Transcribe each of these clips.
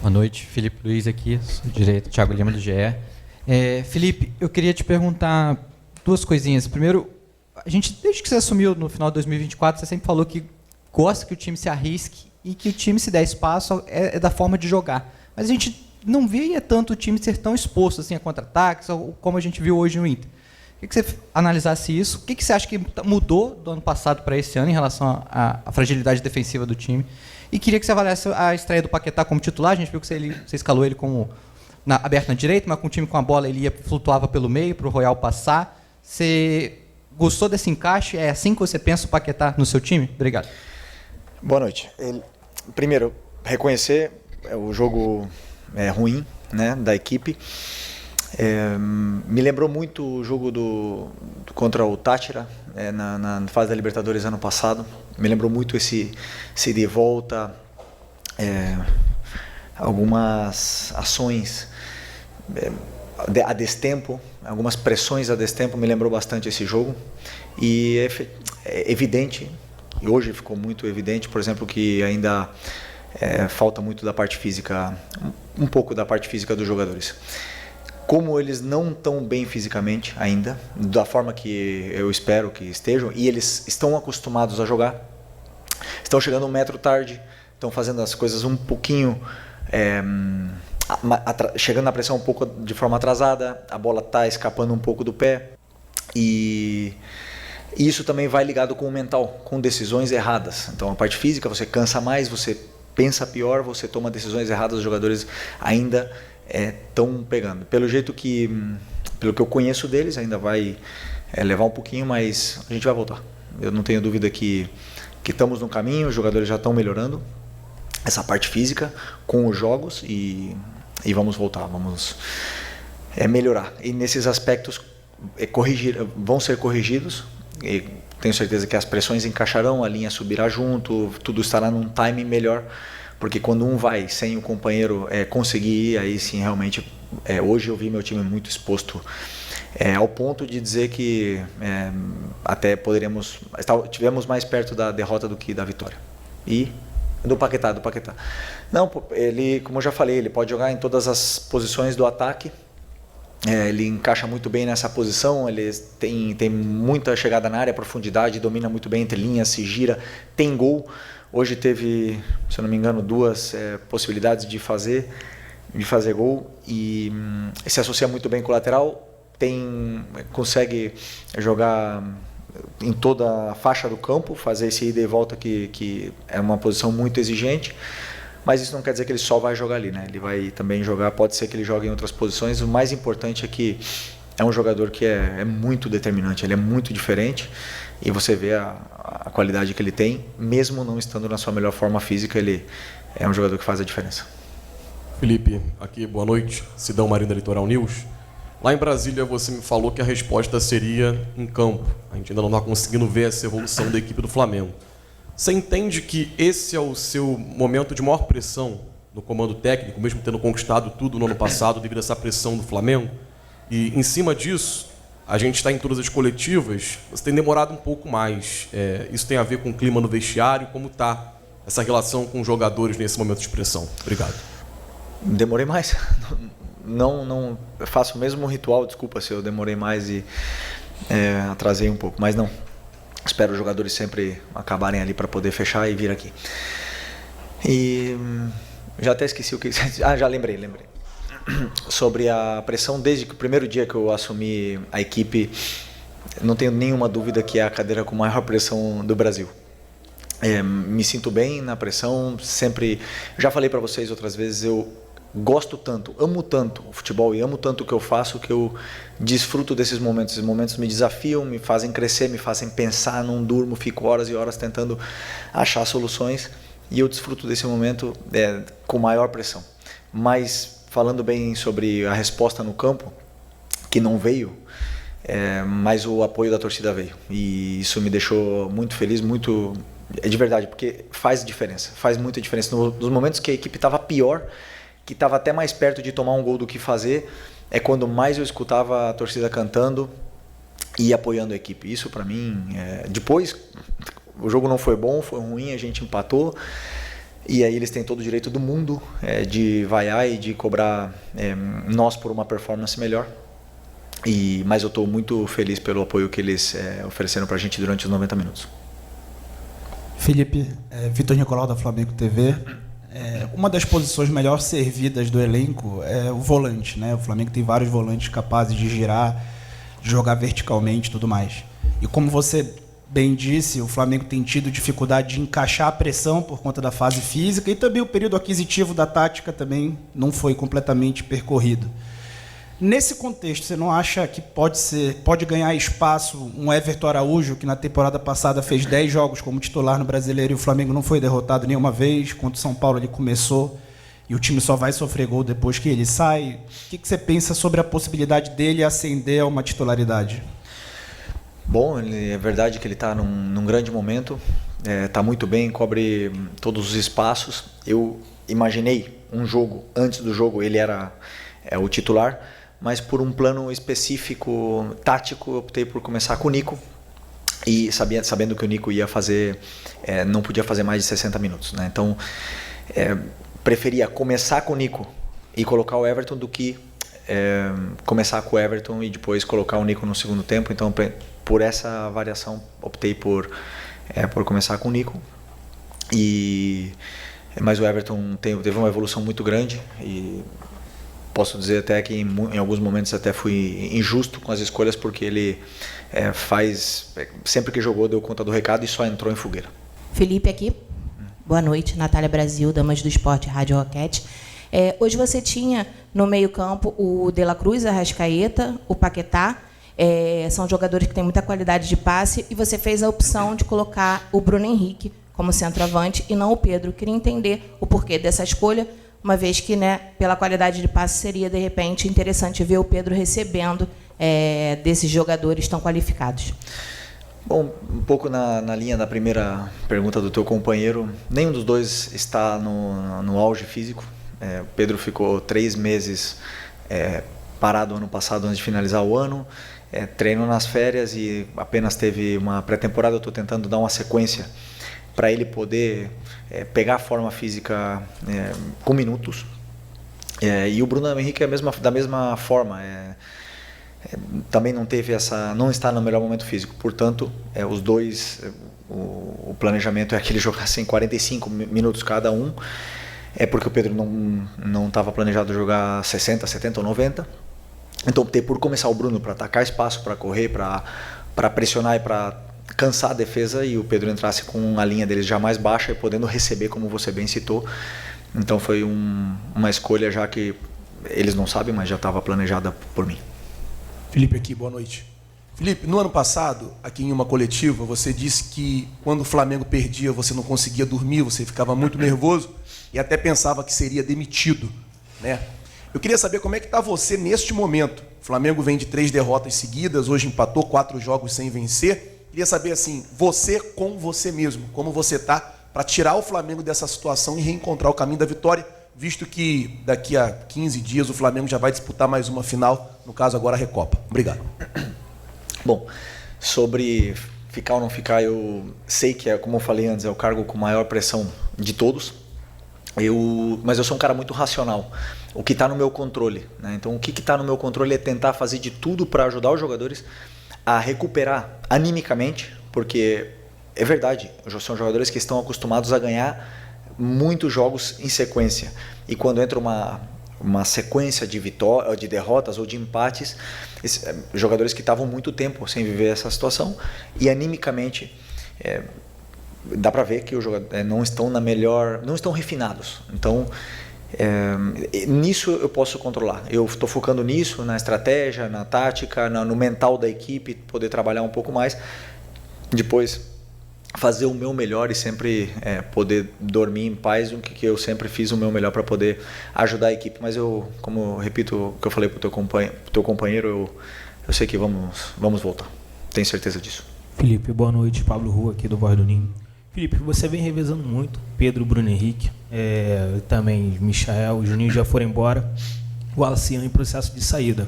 Boa noite, Felipe Luiz aqui, direito, Thiago Lima do GE. Felipe, eu queria te perguntar duas coisinhas. Primeiro, a gente, desde que você assumiu no final de 2024, você sempre falou que gosta que o time se arrisque e que o time, se der espaço, é da forma de jogar. Mas a gente não via tanto o time ser tão exposto assim, a contra-ataques, como a gente viu hoje no Inter. Queria que você analisasse isso. O que você acha que mudou do ano passado para esse ano em relação à fragilidade defensiva do time? E queria que você avaliasse a estreia do Paquetá como titular. A gente viu que você escalou ele como aberto na direita, mas com o time com a bola ele flutuava pelo meio para o Royal passar. Você gostou desse encaixe? É assim que você pensa o Paquetá no seu time? Obrigado. Boa noite. Primeiro, reconhecer o jogo ruim, né, da equipe. Me lembrou muito o jogo contra o Táchira, na fase da Libertadores ano passado. Me lembrou muito esse ida e volta, algumas ações a destempo, algumas pressões a destempo, me lembrou bastante esse jogo. E é evidente, e hoje ficou muito evidente, por exemplo, que ainda falta muito da parte física, um pouco da parte física dos jogadores. Como eles não estão bem fisicamente ainda, da forma que eu espero que estejam, e eles estão acostumados a jogar, estão chegando 1 metro tarde, estão fazendo as coisas um pouquinho, chegando na pressão um pouco de forma atrasada, a bola está escapando um pouco do pé, e isso também vai ligado com o mental, com decisões erradas. Então a parte física, você cansa mais, você pensa pior, você toma decisões erradas, os jogadores ainda estão pegando. Pelo que eu conheço deles, ainda vai levar um pouquinho, mas a gente vai voltar. Eu não tenho dúvida que estamos no caminho, os jogadores já estão melhorando essa parte física com os jogos e vamos voltar, vamos melhorar. E nesses aspectos vão ser corrigidos, e tenho certeza que as pressões encaixarão, a linha subirá junto, tudo estará num timing melhor. Porque quando um vai sem o companheiro conseguir ir, aí sim realmente, hoje eu vi meu time muito exposto, ao ponto de dizer que até tivemos mais perto da derrota do que da vitória. E do Paquetá. Não, ele, como eu já falei, ele pode jogar em todas as posições do ataque, ele encaixa muito bem nessa posição, ele tem muita chegada na área, profundidade, domina muito bem entre linhas, se gira, tem gol. Hoje teve, se eu não me engano, 2 possibilidades de fazer gol e se associa muito bem com o lateral, consegue jogar em toda a faixa do campo, fazer esse ida e volta que é uma posição muito exigente, mas isso não quer dizer que ele só vai jogar ali, né? Ele vai também jogar, pode ser que ele jogue em outras posições. O mais importante é que é um jogador que é muito determinante, ele é muito diferente e você vê a qualidade que ele tem, mesmo não estando na sua melhor forma física, ele é um jogador que faz a diferença. Felipe, aqui, boa noite, Sidão Marinho da Litoral News. Lá em Brasília você me falou que a resposta seria em campo. A gente ainda não está conseguindo ver essa evolução da equipe do Flamengo. Você entende que esse é o seu momento de maior pressão no comando técnico, mesmo tendo conquistado tudo no ano passado devido a essa pressão do Flamengo? E em cima disso, a gente está em todas as coletivas, você tem demorado um pouco mais. Isso tem a ver com o clima no vestiário, como está essa relação com os jogadores nesse momento de pressão? Obrigado. Demorei mais. Não faço o mesmo ritual, desculpa se eu demorei mais e atrasei um pouco, mas não. Espero os jogadores sempre acabarem ali para poder fechar e vir aqui. E já até esqueci o que... já lembrei. Sobre a pressão, desde que o primeiro dia que eu assumi a equipe, não tenho nenhuma dúvida que é a cadeira com maior pressão do Brasil. Me sinto bem na pressão, sempre... Já falei para vocês outras vezes, eu gosto tanto, amo tanto o futebol e amo tanto o que eu faço, que eu desfruto desses momentos. Esses momentos me desafiam, me fazem crescer, me fazem pensar, não durmo, fico horas e horas tentando achar soluções e eu desfruto desse momento com maior pressão. Mas falando bem sobre a resposta no campo, que não veio, mas o apoio da torcida veio e isso me deixou muito feliz, muito... de verdade, porque faz diferença, faz muita diferença. Nos momentos que a equipe estava pior, que estava até mais perto de tomar um gol do que fazer, é quando mais eu escutava a torcida cantando e apoiando a equipe. Isso para mim, depois o jogo não foi bom, foi ruim, a gente empatou, e aí eles têm todo o direito do mundo de vaiar e de cobrar nós por uma performance melhor. Mas eu estou muito feliz pelo apoio que eles ofereceram para a gente durante os 90 minutos. Felipe, Vitor Nicolau da Flamengo TV. Uma das posições melhor servidas do elenco é o volante, né? O Flamengo tem vários volantes capazes de girar, de jogar verticalmente e tudo mais. E como você bem disse, o Flamengo tem tido dificuldade de encaixar a pressão por conta da fase física e também o período aquisitivo da tática também não foi completamente percorrido. Nesse contexto, você não acha que pode ganhar espaço um Everton Araújo, que na temporada passada fez 10 jogos como titular no Brasileiro e o Flamengo não foi derrotado nenhuma vez? Contra o São Paulo ele começou e o time só vai sofrer gol depois que ele sai. O que você pensa sobre a possibilidade dele ascender a uma titularidade? Bom, é verdade que ele está num grande momento, está muito bem, cobre todos os espaços. Eu imaginei um jogo, antes do jogo ele era o titular, mas por um plano específico, tático, eu optei por começar com o Nico, e sabendo que o Nico ia fazer, não podia fazer mais de 60 minutos, né? Então, preferia começar com o Nico e colocar o Everton do que começar com o Everton e depois colocar o Nico no segundo tempo. Então, por essa variação, optei por começar com o Nico. Mas o Everton teve uma evolução muito grande e posso dizer até que em alguns momentos até fui injusto com as escolhas, porque ele sempre que jogou deu conta do recado e só entrou em fogueira. Felipe aqui. Boa noite, Natália Brasil, Damas do Esporte, Rádio Roquete. Hoje você tinha no meio-campo o De La Cruz, a Arrascaeta, o Paquetá. São jogadores que têm muita qualidade de passe e você fez a opção de colocar o Bruno Henrique como centroavante e não o Pedro. Queria entender o porquê dessa escolha, uma vez que, pela qualidade de passe, seria, de repente, interessante ver o Pedro recebendo desses jogadores tão qualificados. Bom, um pouco na linha da primeira pergunta do teu companheiro, nenhum dos dois está no auge físico. O Pedro ficou 3 meses parado ano passado antes de finalizar o ano, treinou nas férias e apenas teve uma pré-temporada. Eu estou tentando dar uma sequência para ele poder pegar a forma física com minutos. E o Bruno Henrique é da mesma forma. Também não está no melhor momento físico. Portanto, os dois, o planejamento é que eles jogassem 45 minutos cada um, porque o Pedro não estava planejado jogar 60, 70 ou 90. Então optei por começar o Bruno para atacar espaço, para correr, para pressionar e para cansar a defesa, e o Pedro entrasse com a linha deles já mais baixa e podendo receber, como você bem citou. Então foi uma escolha já que eles não sabem, mas já estava planejada por mim. Felipe aqui, boa noite. Felipe, no ano passado, aqui em uma coletiva, você disse que quando o Flamengo perdia, você não conseguia dormir, você ficava muito nervoso e até pensava que seria demitido, né? Eu queria saber como é que está você neste momento. O Flamengo vem de 3 derrotas seguidas, hoje empatou 4 jogos sem vencer. Queria saber, assim, você com você mesmo, como você está para tirar o Flamengo dessa situação e reencontrar o caminho da vitória, visto que daqui a 15 dias o Flamengo já vai disputar mais uma final, no caso agora a Recopa. Obrigado. Bom, sobre ficar ou não ficar, eu sei que, como eu falei antes, é o cargo com maior pressão de todos. Mas eu sou um cara muito racional. O que está no meu controle, né? Então, o que está no meu controle é tentar fazer de tudo para ajudar os jogadores a recuperar animicamente, porque é verdade, são jogadores que estão acostumados a ganhar muitos jogos em sequência. E quando entra uma sequência de derrotas ou de empates, jogadores que estavam muito tempo sem viver essa situação, e animicamente dá para ver que os jogadores não estão refinados. Então, nisso eu posso controlar. Eu estou focando nisso, na estratégia, na tática, no mental da equipe, poder trabalhar um pouco mais. Depois, fazer o meu melhor e sempre poder dormir em paz, o que eu sempre fiz o meu melhor para poder ajudar a equipe. Mas como eu repito o que eu falei para o teu companheiro, eu sei que vamos voltar. Tenho certeza disso. Felipe, boa noite. Pablo Rua aqui do Voz do Ninho. Felipe, você vem revezando muito. Pedro, Bruno Henrique, também Michael, o Juninho já foram embora. O Alcian em processo de saída.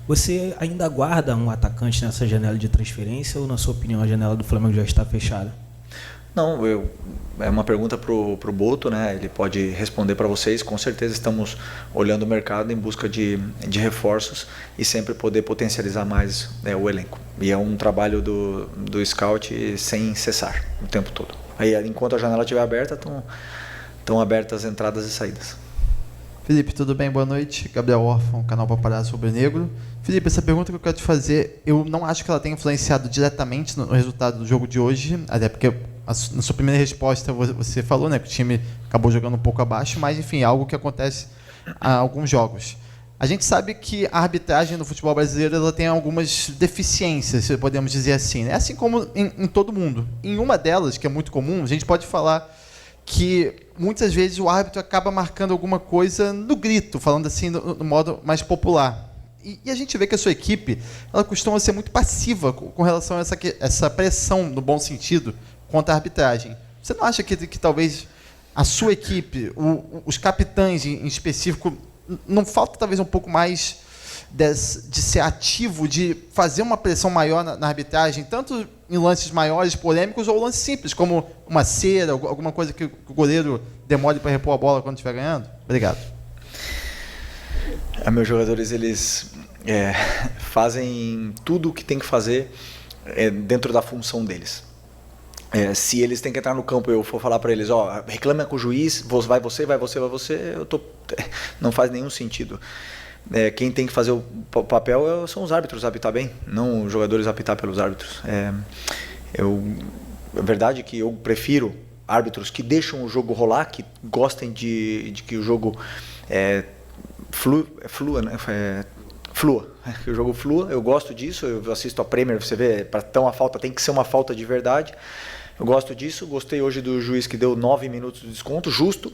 Você ainda aguarda um atacante nessa janela de transferência ou, na sua opinião, a janela do Flamengo já está fechada? Não, é uma pergunta pro Boto, né? Ele pode responder para vocês. Com certeza estamos olhando o mercado em busca de reforços e sempre poder potencializar mais o elenco. E é um trabalho do scout sem cessar o tempo todo. Aí, enquanto a janela estiver aberta, estão abertas as entradas e saídas. Felipe, tudo bem? Boa noite. Gabriel Orfan, canal Paparazzo Rubro-Negro. Felipe, essa pergunta que eu quero te fazer, eu não acho que ela tenha influenciado diretamente no resultado do jogo de hoje, até porque na sua primeira resposta você falou, né, que o time acabou jogando um pouco abaixo, mas enfim, é algo que acontece há alguns jogos. A gente sabe que a arbitragem no futebol brasileiro ela tem algumas deficiências, se podemos dizer assim, né? Assim como em todo mundo. Em uma delas, que é muito comum, a gente pode falar que muitas vezes o árbitro acaba marcando alguma coisa no grito, falando assim no modo mais popular. E a gente vê que a sua equipe ela costuma ser muito passiva com relação a essa pressão, no bom sentido, contra a arbitragem. Você não acha que talvez a sua equipe, os capitães em específico, não falta talvez um pouco mais de ser ativo, de fazer uma pressão maior na arbitragem, tanto em lances maiores, polêmicos, ou lances simples, como uma cera, alguma coisa que o goleiro demore para repor a bola quando estiver ganhando? Obrigado. Meus jogadores, eles fazem tudo o que tem que fazer dentro da função deles. Se eles têm que entrar no campo e eu for falar para eles, reclama com o juiz, vai você, não faz nenhum sentido. Quem tem que fazer o papel são os árbitros apitar bem, não os jogadores apitar pelos árbitros. É verdade que eu prefiro árbitros que deixam o jogo rolar, que gostem de que o jogo flua, né? Que o jogo flua. Eu gosto disso, eu assisto a Premier, você vê, para ter uma falta tem que ser uma falta de verdade. Eu gosto disso, gostei hoje do juiz que deu 9 minutos de desconto, justo.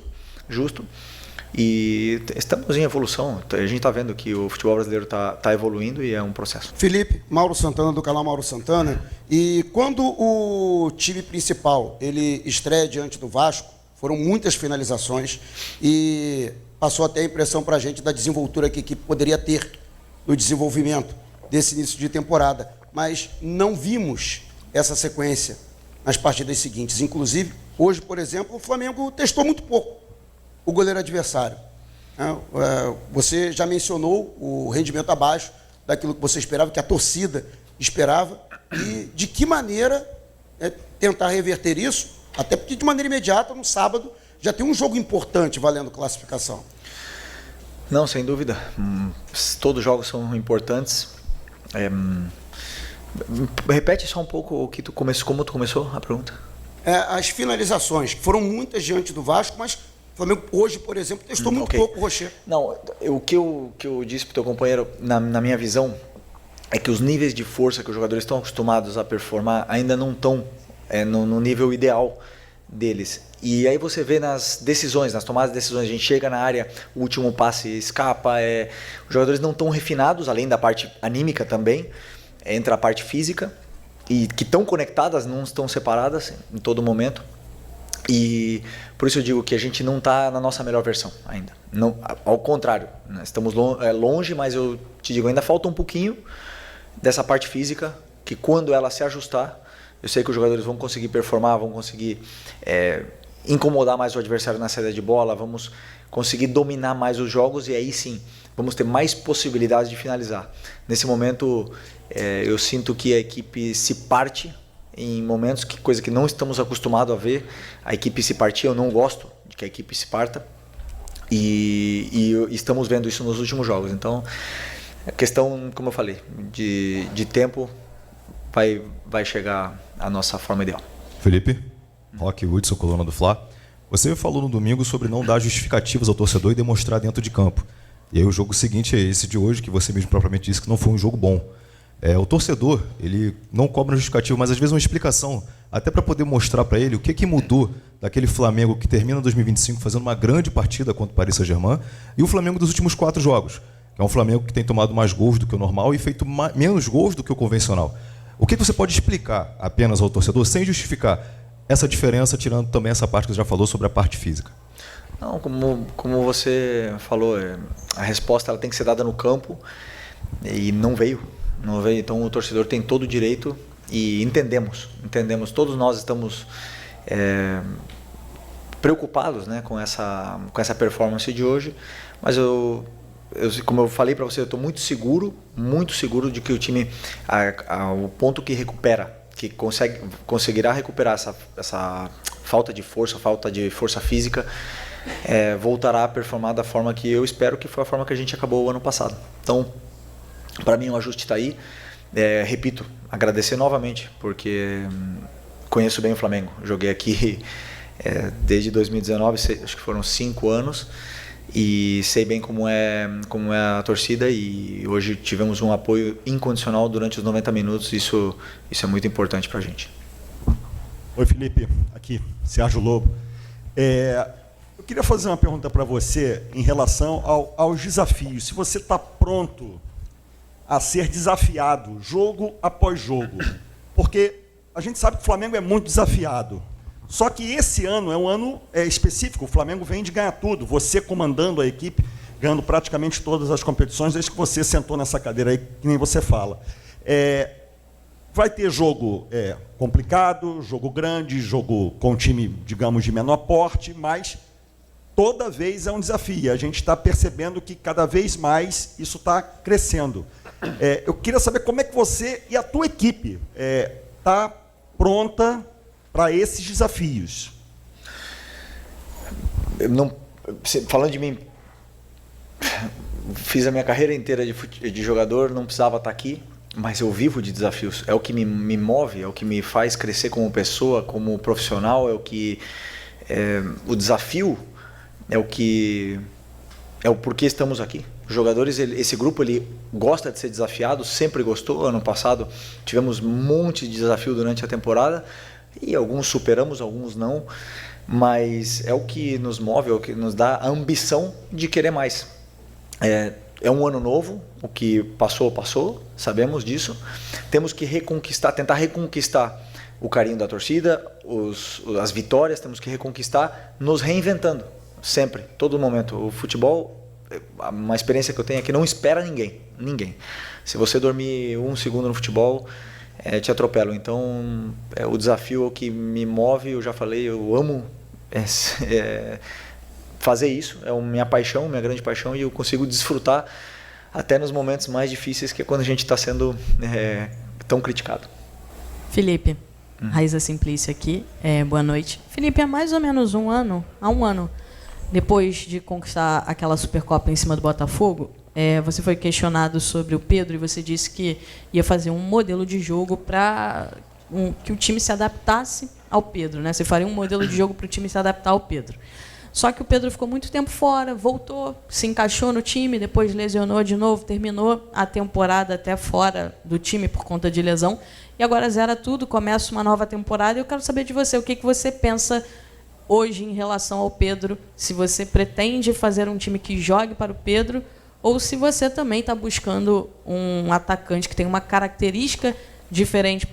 E estamos em evolução, a gente está vendo que o futebol brasileiro está evoluindo e é um processo. Felipe, Mauro Santana, do canal Mauro Santana. E quando o time principal ele estreia diante do Vasco, foram muitas finalizações e passou até a impressão para a gente da desenvoltura que a equipe poderia ter no desenvolvimento desse início de temporada. Mas não vimos essa sequência nas partidas seguintes. Inclusive, hoje, por exemplo, o Flamengo testou muito pouco o goleiro adversário. Você já mencionou o rendimento abaixo daquilo que você esperava, que a torcida esperava, e de que maneira tentar reverter isso, até porque de maneira imediata, no sábado, já tem um jogo importante valendo classificação. Não, sem dúvida. Todos os jogos são importantes. Repete só um pouco como tu começou a pergunta. As finalizações, que foram muitas diante do Vasco, mas o Flamengo hoje, por exemplo, testou muito pouco o Rocher. Não, o que eu disse para o teu companheiro, na minha visão, é que os níveis de força que os jogadores estão acostumados a performar ainda não estão no nível ideal deles. E aí você vê nas decisões, nas tomadas de decisões, a gente chega na área, o último passe escapa, os jogadores não estão refinados, além da parte anímica também, entra a parte física, e que estão conectadas, não estão separadas em todo momento. E por isso eu digo que a gente não está na nossa melhor versão ainda. Não, ao contrário, né? Estamos longe, mas eu te digo, ainda falta um pouquinho dessa parte física, que quando ela se ajustar, eu sei que os jogadores vão conseguir performar, vão conseguir incomodar mais o adversário na saída de bola, vamos conseguir dominar mais os jogos e aí sim, vamos ter mais possibilidades de finalizar. Nesse momento, eu sinto que a equipe se parte em momentos, coisa que não estamos acostumados a ver, a equipe se partir, eu não gosto de que a equipe se parta, e estamos vendo isso nos últimos jogos. Então, a questão, como eu falei, de tempo vai chegar a nossa forma ideal. Felipe, Roque Hudson, coluna do Fla. Você falou no domingo sobre não dar justificativas ao torcedor e demonstrar dentro de campo. E aí o jogo seguinte é esse de hoje, que você mesmo propriamente disse que não foi um jogo bom. O torcedor, ele não cobra um justificativo, mas às vezes uma explicação, até para poder mostrar para ele o que mudou daquele Flamengo que termina 2025 fazendo uma grande partida contra o Paris Saint-Germain e o Flamengo dos últimos 4 jogos, que é um Flamengo que tem tomado mais gols do que o normal e feito menos gols do que o convencional. O que você pode explicar apenas ao torcedor, sem justificar, essa diferença, tirando também essa parte que você já falou sobre a parte física? Não, como você falou, a resposta ela tem que ser dada no campo e não veio. Então o torcedor tem todo o direito e entendemos. Todos nós estamos preocupados, né, com essa performance de hoje, mas como eu falei para você, eu estou muito seguro de que o time, o ponto que recupera, que conseguirá recuperar essa falta de força física, voltará a performar da forma que eu espero, que foi a forma que a gente acabou o ano passado. Então, para mim o ajuste está aí. Repito, agradecer novamente, porque conheço bem o Flamengo. Joguei aqui desde 2019, acho que foram 5 anos, e sei bem como é a torcida, e hoje tivemos um apoio incondicional durante os 90 minutos. Isso é muito importante para a gente. Oi, Felipe, aqui, Sérgio Lobo. Eu queria fazer uma pergunta para você em relação aos desafios. Se você está pronto a ser desafiado jogo após jogo, porque a gente sabe que o Flamengo é muito desafiado. Só que esse ano é um ano específico, o Flamengo vem de ganhar tudo, você comandando a equipe, ganhando praticamente todas as competições, desde que você sentou nessa cadeira aí, que nem você fala. Vai ter jogo complicado, jogo grande, jogo com time, digamos, de menor porte, mas toda vez é um desafio. A gente está percebendo que cada vez mais isso está crescendo. Eu queria saber como é que você e a tua equipe está pronta para esses desafios. Falando de mim, fiz a minha carreira inteira de jogador, não precisava estar aqui, mas eu vivo de desafios. É o que me move, é o que me faz crescer como pessoa, como profissional, o desafio é o porquê estamos aqui. Os jogadores, esse grupo, ele gosta de ser desafiado, sempre gostou. Ano passado tivemos um monte de desafio durante a temporada, e alguns superamos, alguns não, mas é o que nos move, é o que nos dá a ambição de querer mais. É um ano novo, o que passou, sabemos disso. Temos que tentar reconquistar o carinho da torcida, as vitórias, temos que reconquistar, nos reinventando, sempre, todo momento. O futebol, uma experiência que eu tenho é que não espera ninguém. Se você dormir 1 segundo no futebol, te atropelam. Então, o desafio é o que me move. Eu já falei, eu amo fazer isso, é minha paixão, minha grande paixão, e eu consigo desfrutar até nos momentos mais difíceis, que é quando a gente está sendo tão criticado. Felipe, Raíza Simplício aqui, boa noite. Felipe, há mais ou menos um ano, depois de conquistar aquela Supercopa em cima do Botafogo, você foi questionado sobre o Pedro, e você disse que ia fazer um modelo de jogo para que o time se adaptasse ao Pedro, né? Você faria um modelo de jogo para o time se adaptar ao Pedro. Só que o Pedro ficou muito tempo fora, voltou, se encaixou no time, depois lesionou de novo, terminou a temporada até fora do time por conta de lesão, e agora zera tudo, começa uma nova temporada. Eu quero saber de você, o que você pensa hoje em relação ao Pedro, se você pretende fazer um time que jogue para o Pedro, ou se você também está buscando um atacante que tem uma característica diferente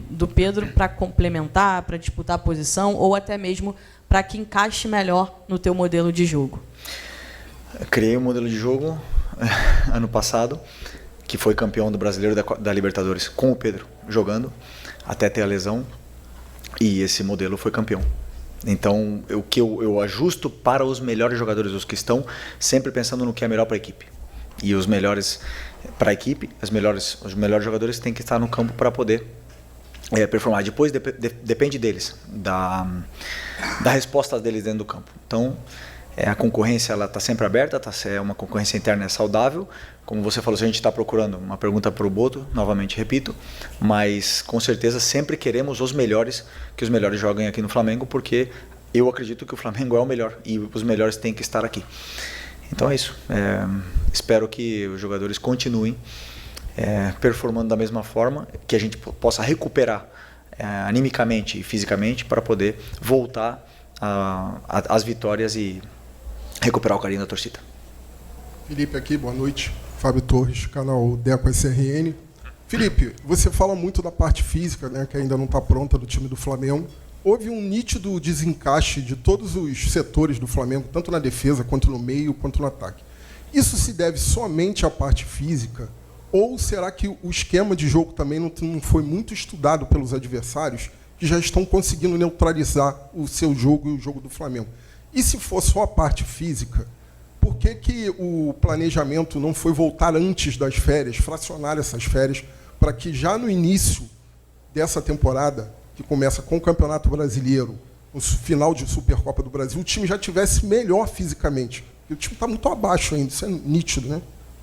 do Pedro para complementar, para disputar a posição, ou até mesmo para que encaixe melhor no teu modelo de jogo. Eu criei um modelo de jogo ano passado, que foi campeão do Brasileiro da Libertadores, com o Pedro jogando, até ter a lesão, e esse modelo foi campeão. Então, o que eu ajusto para os melhores jogadores, os que estão sempre pensando no que é melhor para a equipe. E os melhores para a equipe, os melhores jogadores têm que estar no campo para poder performar. Depois depende deles, da resposta deles dentro do campo. Então, a concorrência está sempre aberta, é uma concorrência interna saudável. Como você falou, se a gente está procurando uma pergunta para o Boto, novamente repito, mas com certeza sempre queremos os melhores, que os melhores joguem aqui no Flamengo, porque eu acredito que o Flamengo é o melhor e os melhores têm que estar aqui. Então é isso. Espero que os jogadores continuem performando da mesma forma, que a gente possa recuperar animicamente e fisicamente para poder voltar às vitórias e recuperar o carinho da torcida. Felipe aqui, boa noite. Fábio Torres, canal Deco SRN. Felipe, você fala muito da parte física, né, que ainda não está pronta do time do Flamengo, houve um nítido desencaixe de todos os setores do Flamengo, tanto na defesa, quanto no meio, quanto no ataque. Isso se deve somente à parte física? Ou será que o esquema de jogo também não foi muito estudado pelos adversários, que já estão conseguindo neutralizar o seu jogo e o jogo do Flamengo? E se for só a parte física, por que o planejamento não foi voltar antes das férias, fracionar essas férias, para que já no início dessa temporada, que começa com o Campeonato Brasileiro, no final de Supercopa do Brasil, o time já tivesse melhor fisicamente? Porque o time está muito abaixo ainda, isso é nítido, né?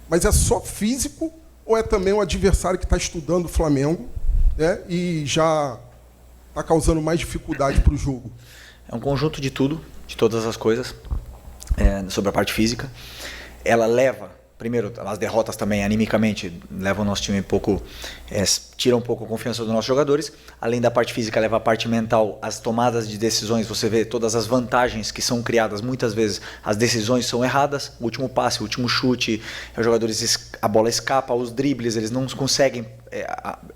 Mas é só físico ou é também o adversário que está estudando o Flamengo, né, e já está causando mais dificuldade para o jogo? É um conjunto de tudo, de todas as coisas, sobre a parte física. Ela leva, primeiro, as derrotas também, animicamente, levam o nosso time um pouco, tira um pouco a confiança dos nossos jogadores. Além da parte física, leva a parte mental, as tomadas de decisões, você vê todas as vantagens que são criadas, muitas vezes as decisões são erradas, o último passe, o último chute, os jogadores, a bola escapa, os dribles, eles não conseguem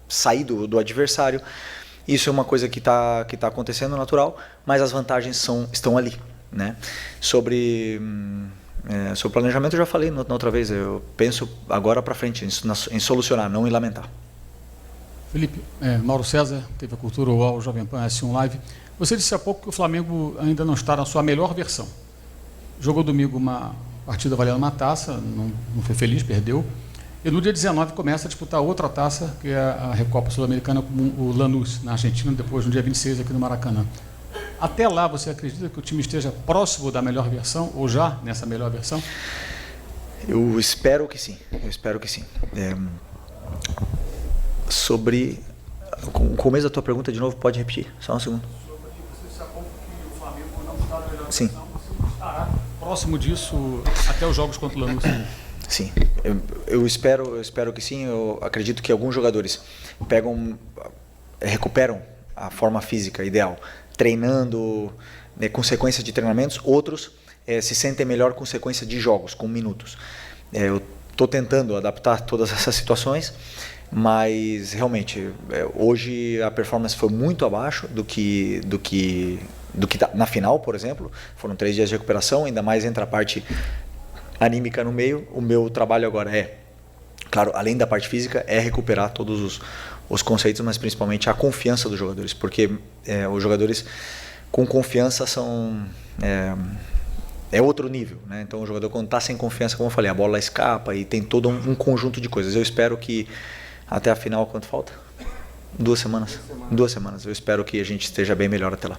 sair do adversário. Isso é uma coisa que está acontecendo natural, mas as vantagens estão ali, né? Sobre o planejamento eu já falei na outra vez, eu penso agora para frente em solucionar, não em lamentar. Felipe, Mauro César, TV Cultura UOL, Jovem Pan, S1 Live. Você disse há pouco que o Flamengo ainda não está na sua melhor versão. Jogou domingo uma partida valendo uma taça, não foi feliz, perdeu. E no dia 19 começa a disputar outra taça, que é a Recopa Sul-Americana, com o Lanús, na Argentina, depois no dia 26 aqui no Maracanã. Até lá, você acredita que o time esteja próximo da melhor versão, ou já nessa melhor versão? Eu espero que sim, sobre o começo da tua pergunta, de novo, pode repetir, só um segundo. Você disse há pouco que o Flamengo não está na melhor sim. versão, você estará próximo disso até os jogos contra o Lanús? Sim, eu espero que sim. Eu acredito que alguns jogadores recuperam a forma física ideal, treinando, né, com sequência de treinamentos. Outros se sentem melhor com sequência de jogos, com minutos. Eu estou tentando adaptar todas essas situações, mas realmente hoje a performance foi muito abaixo do que na final, por exemplo. Foram 3 dias de recuperação, ainda mais entra a parte anímica no meio. O meu trabalho agora claro, além da parte física, recuperar todos os conceitos, mas principalmente a confiança dos jogadores, porque os jogadores com confiança são outro nível, né? Então o jogador, quando está sem confiança, como eu falei, a bola escapa e tem todo um conjunto de coisas. Eu espero que até a final, quanto falta? 2 semanas. 2 semanas. Eu espero que a gente esteja bem melhor até lá.